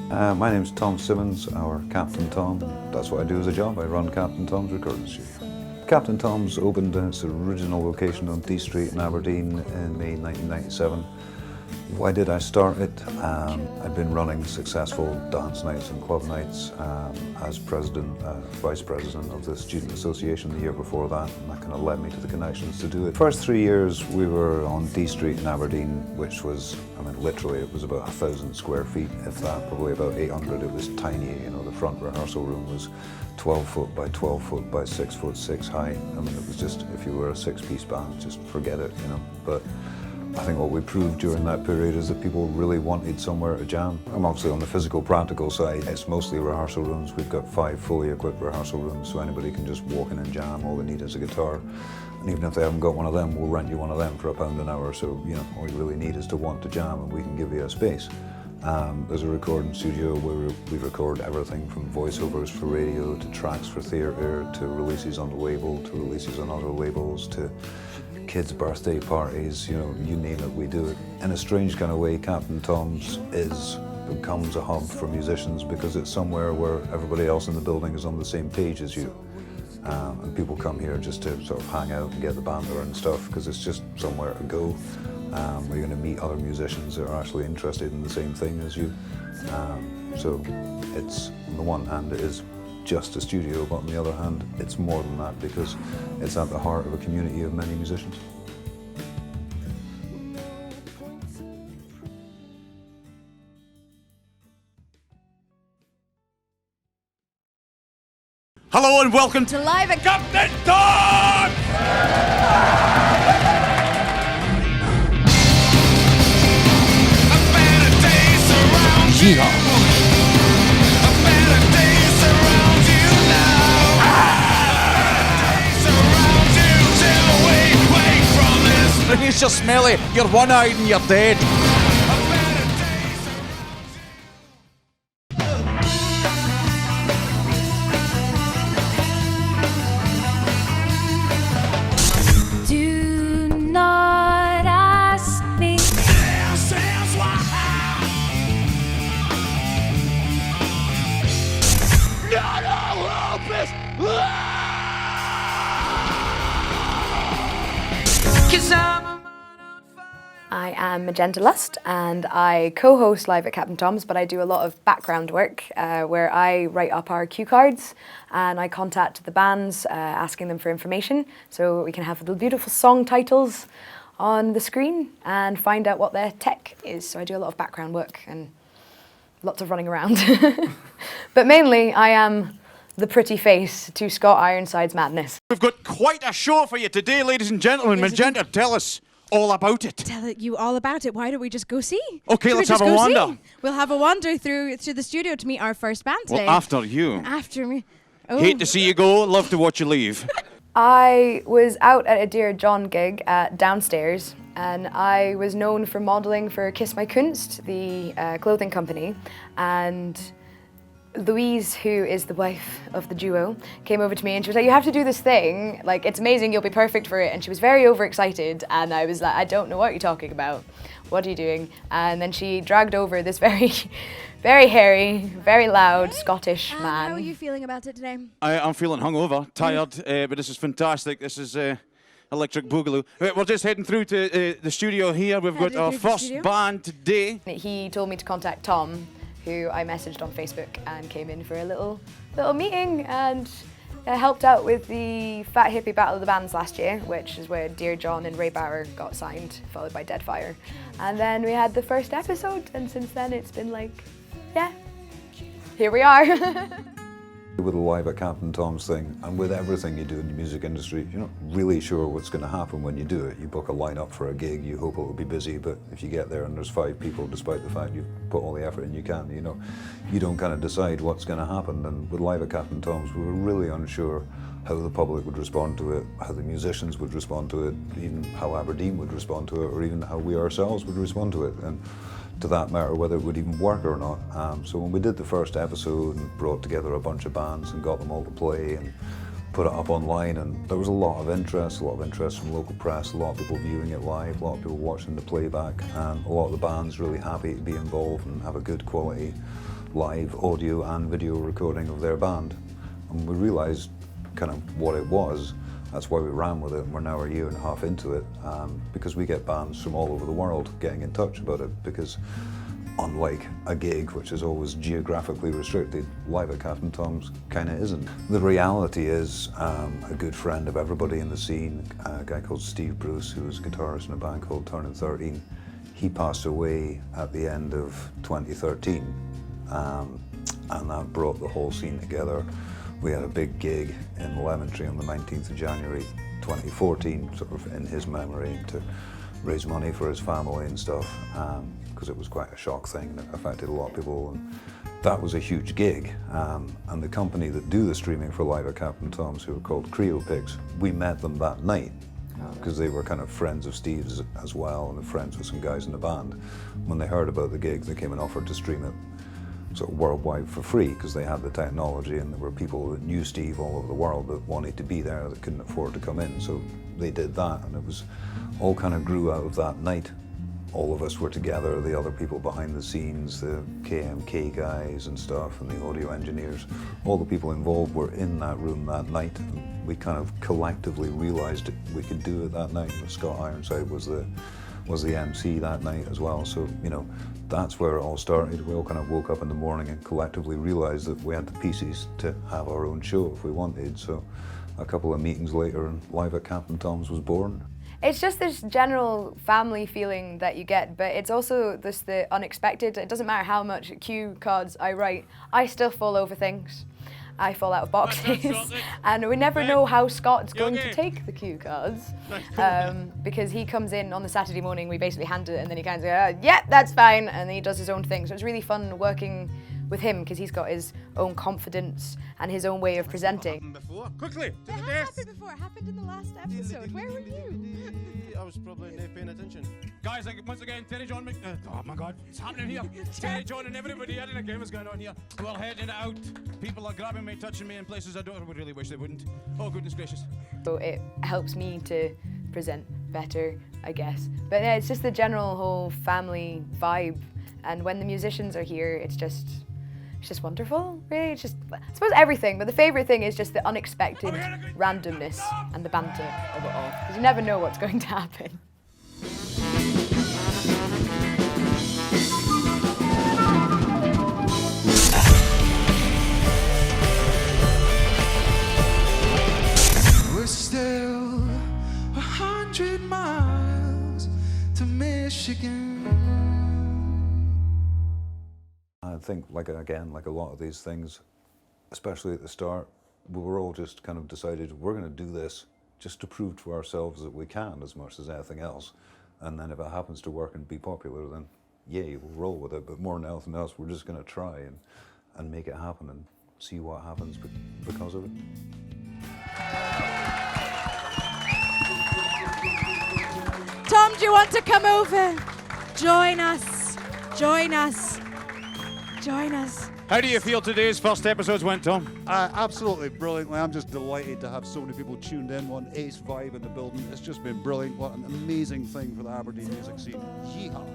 My name's Tom Simmons, our Captain Tom. That's what I do as a job. I run Captain Tom's recording studio. Captain Tom's opened its original location on D Street in Aberdeen in May 1997. Why did I start it? I'd been running successful dance nights and club nights as vice president of the Student Association the year before that, and that kind of led me to the connections to do it. First 3 years we were on D Street in Aberdeen, which was, literally it was about 1,000 square feet, if that, probably about 800. It was tiny, the front rehearsal room was 12 foot by 12 foot by 6 foot 6 high. It was just, if you were a six-piece band, just forget it, But I think what we proved during that period is that people really wanted somewhere to jam. I'm obviously on the physical, practical side. It's mostly rehearsal rooms. We've got 5 fully equipped rehearsal rooms, so anybody can just walk in and jam. All they need is a guitar. And even if they haven't got one of them, we'll rent you one of them for £1 an hour. So, all you really need is to want to jam, and we can give you a space. There's a recording studio where we record everything from voiceovers for radio to tracks for theatre to releases on the label to releases on other labels to kids' birthday parties, you name it, we do it. In a strange kind of way, Captain Tom's becomes a hub for musicians because it's somewhere where everybody else in the building is on the same page as you. And people come here just to sort of hang out and get the banter and stuff because it's just somewhere to go. Where you're going to meet other musicians that are actually interested in the same thing as you. So it's, on the one hand, it is just a studio, but on the other hand, it's more than that because it's at the heart of a community of many musicians. Hello and welcome to Live at Captain Tom! Yeehaw! Release your smelly, you're one-eyed and you're dead. Do not ask me. I am Magenta Lust and I co-host Live at Captain Tom's, but I do a lot of background work where I write up our cue cards and I contact the bands asking them for information so we can have the beautiful song titles on the screen and find out what their tech is. So I do a lot of background work and lots of running around. But mainly I am the pretty face to Scott Ironside's madness. We've got quite a show for you today, ladies and gentlemen. Yes, Magenta, tell us all about it. Tell you all about it. Why don't we just go see? Okay, Should we let's just have a go wander. see? We'll have a wander through to the studio to meet our first band today. Well, after you. After me. Oh. Hate to see you go, love to watch you leave. I was out at a Dear John gig at Downstairs and I was known for modelling for Kiss My Kunst, the clothing company, and Louise, who is the wife of the duo, came over to me and she was like, you have to do this thing, like it's amazing, you'll be perfect for it. And she was very overexcited and I was like, I don't know what you're talking about. What are you doing? And then she dragged over this very, very hairy, very loud Scottish man. How are you feeling about it today? I'm feeling hungover, tired, but this is fantastic. This is Electric Boogaloo. We're just heading through to the studio here. We've got our first band today. He told me to contact Tom, who I messaged on Facebook and came in for a little meeting and helped out with the Fat Hippie Battle of the Bands last year, which is where Dear John and Ray Bauer got signed, followed by Deadfire. And then we had the first episode, and since then it's been like, yeah, here we are. With the Live at Captain Tom's thing, and with everything you do in the music industry, you're not really sure what's going to happen when you do it. You book a lineup for a gig, you hope it will be busy, but if you get there and there's 5 people, despite the fact you've put all the effort in you can, you don't kind of decide what's going to happen. And with Live at Captain Tom's, we were really unsure how the public would respond to it, how the musicians would respond to it, even how Aberdeen would respond to it, or even how we ourselves would respond to it. And to that matter, whether it would even work or not. So when we did the first episode and brought together a bunch of bands and got them all to play and put it up online, and there was a lot of interest from local press, a lot of people viewing it live, a lot of people watching the playback, and a lot of the bands really happy to be involved and have a good quality live audio and video recording of their band. And we realised kind of what it was. That's why we ran with it, and we're now a year and a half into it, because we get bands from all over the world getting in touch about it, because unlike a gig, which is always geographically restricted, live at Captain Tom's kind of isn't. The reality is, a good friend of everybody in the scene, a guy called Steve Bruce, who was a guitarist in a band called Turning 13, he passed away at the end of 2013, and that brought the whole scene together. We had a big gig in Lemon-Tree on the 19th of January 2014, sort of in his memory, to raise money for his family and stuff, because it was quite a shock thing and it affected a lot of people, and that was a huge gig. And the company that do the streaming for Live at Captain Tom's, who are called Creopix, we met them that night, because they were kind of friends of Steve's as well, and friends with some guys in the band. When they heard about the gig, they came and offered to stream it sort of worldwide for free, because they had the technology, and there were people that knew Steve all over the world that wanted to be there that couldn't afford to come in, so they did that, and it was all kind of grew out of that night. All of us were together, the other people behind the scenes, the KMK guys and stuff, and the audio engineers, all the people involved were in that room that night, and we kind of collectively realised we could do it that night. Scott Ironside was the MC that night as well, so you know, that's where it all started. We all kind of woke up in the morning and collectively realised that we had the pieces to have our own show if we wanted. So a couple of meetings later, and Live at Captain Tom's was born. It's just this general family feeling that you get, but it's also this the unexpected. It doesn't matter how much cue cards I write, I still fall over things. I fall out of boxes, and we never know how Scott's going to take the cue cards, because he comes in on the Saturday morning, we basically hand it, and then he kind of goes, yeah, that's fine, and then he does his own thing. So it's really fun working with him, because he's got his own confidence and his own way of presenting. Before. Quickly, to It the has desk. happened before. It happened in the last episode. Where were you? I was probably not paying attention. Guys, once again, Terry John oh my God, it's happening here. Terry John and everybody, I didn't know what's going on here. We're heading out. People are grabbing me, touching me in places I don't really wish they wouldn't. Oh, goodness gracious. So it helps me to present better, I guess. But yeah, it's just the general whole family vibe, and when the musicians are here, it's just wonderful, really. It's just, I suppose, everything, but the favourite thing is just the unexpected randomness and the banter of it all, because you never know what's going to happen. We're still 100 miles to Michigan. I think, like a lot of these things, especially at the start, we were all just kind of decided we're going to do this just to prove to ourselves that we can as much as anything else. And then if it happens to work and be popular, then yay, we'll roll with it. But more than anything else, we're just going to try and make it happen and see what happens because of it. Tom, do you want to come over? Join us. Join us. Join us. How do you feel today's first episodes went, Tom? Absolutely brilliantly. I'm just delighted to have so many people tuned in. One ace vibe in the building. It's just been brilliant. What an amazing thing for the Aberdeen music scene. Yeehaw.